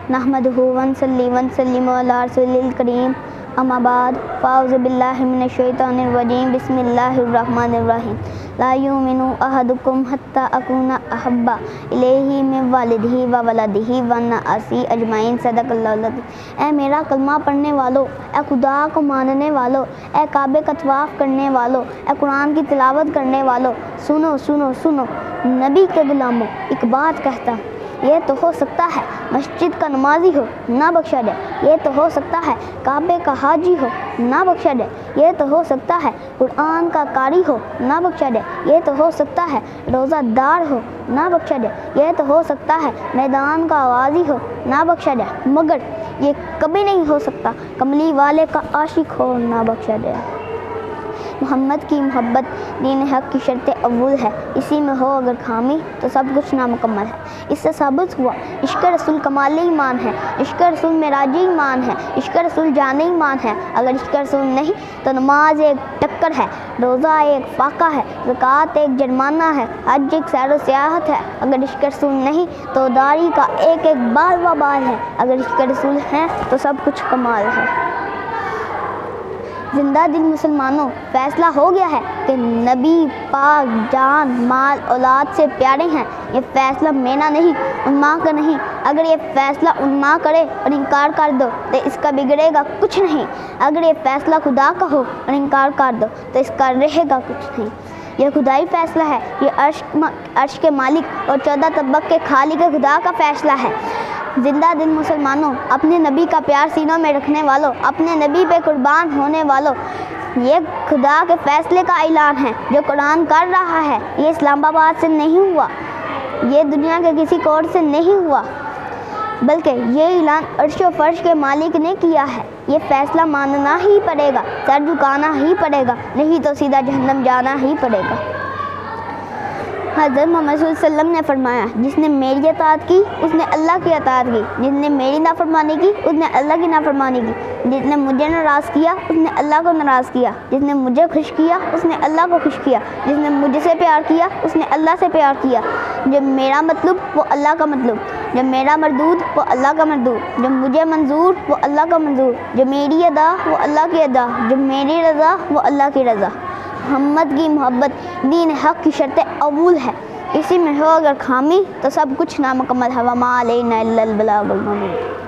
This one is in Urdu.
نحمدہ ونصلی ونسلم علی رسول الکریم اما بعد فاعوذ باللہ من الشیطان الرجیم بسم اللہ الرحمن الرحیم لا یؤمن احدکم حتی اکون احب الیہ من والدہ وولدہ والناس اجمعین صدق اللہ العظیم۔ اے میرا کلمہ پڑھنے والو، اے خدا کو ماننے والو، اے کعبے کا طواف کرنے والو، اے قرآن کی تلاوت کرنے والو، سنو سنو سنو، نبی کے غلاموں، ایک بات کہتا ہوں، یہ تو ہو سکتا ہے مسجد کا نمازی ہو، نہ بخشا جائے۔ یہ تو ہو سکتا ہے کعبے کا حاجی ہو، نہ بخشا جائے۔ یہ تو ہو سکتا ہے قرآن کا قاری ہو، نہ بخشا جائے۔ یہ تو ہو سکتا ہے روزہ دار ہو، نہ بخشا جائے۔ یہ تو ہو سکتا ہے میدان کا غازی ہو، نہ بخشا جائے، مگر یہ کبھی نہیں ہو سکتا کملی والے کا عاشق ہو، نہ بخشا جائے۔ محمد کی محبت دین حق کی شرط اول ہے، اسی میں ہو اگر خامی تو سب کچھ نامکمل ہے۔ اس سے ثابت ہوا عشق رسول کمال ایمان ہے، عشق رسول معراج ایمان ہے، عشق رسول جان ایمان ہے۔ اگر عشق رسول نہیں تو نماز ایک ٹکر ہے، روزہ ایک فاقہ ہے، زکوٰۃ ایک جرمانہ ہے، حج ایک سیر و سیاحت ہے۔ اگر عشق رسول نہیں تو داڑھی کا ایک ایک بال و بال ہے۔ اگر عشق رسول ہے تو سب کچھ کمال ہے۔ زندہ دل مسلمانوں، فیصلہ ہو گیا ہے کہ نبی پاک جان مال اولاد سے پیارے ہیں۔ یہ فیصلہ میرا نہیں، علماء کا نہیں۔ اگر یہ فیصلہ علماء کرے اور انکار کر دو تو اس کا بگڑے گا کچھ نہیں۔ اگر یہ فیصلہ خدا کا ہو اور انکار کر دو تو اس کا رہے گا کچھ نہیں۔ یہ خدائی فیصلہ ہے، یہ عرش کے مالک اور 14 طبق کے خالق خدا کا فیصلہ ہے۔ زندہ دل مسلمانوں، اپنے نبی کا پیار سینوں میں رکھنے والوں، اپنے نبی پہ قربان ہونے والوں، یہ خدا کے فیصلے کا اعلان ہے جو قرآن کر رہا ہے۔ یہ اسلام آباد سے نہیں ہوا، یہ دنیا کے کسی کورٹ سے نہیں ہوا، بلکہ یہ اعلان عرش و فرش کے مالک نے کیا ہے۔ یہ فیصلہ ماننا ہی پڑے گا، سر جھکانا ہی پڑے گا، نہیں تو سیدھا جہنم جانا ہی پڑے گا۔ حضرت محمد صلی اللہ علیہ وسلم نے فرمایا، جس نے میری اطاعت کی اس نے اللہ کی اطاعت کی، جس نے میری نافرمانی کی اس نے اللہ کی نافرمانی کی، جس نے مجھے ناراض کیا اس نے اللہ کو ناراض کیا، جس نے مجھے خوش کیا اس نے اللہ کو خوش کیا، جس نے مجھ سے پیار کیا اس نے اللہ سے پیار کیا۔ جو میرا مطلب وہ اللہ کا مطلب، جو میرا مردود وہ اللہ کا مردود، جو مجھے منظور وہ اللہ کا منظور، جو میری ادا وہ اللہ کی ادا، جو میری رضا وہ اللہ کی رضا۔ محمد کی محبت دین حق کی شرط اول ہے، اسی میں ہو اگر خامی تو سب کچھ نامکمل ہے۔ وما علینا الا البلاغ المبین۔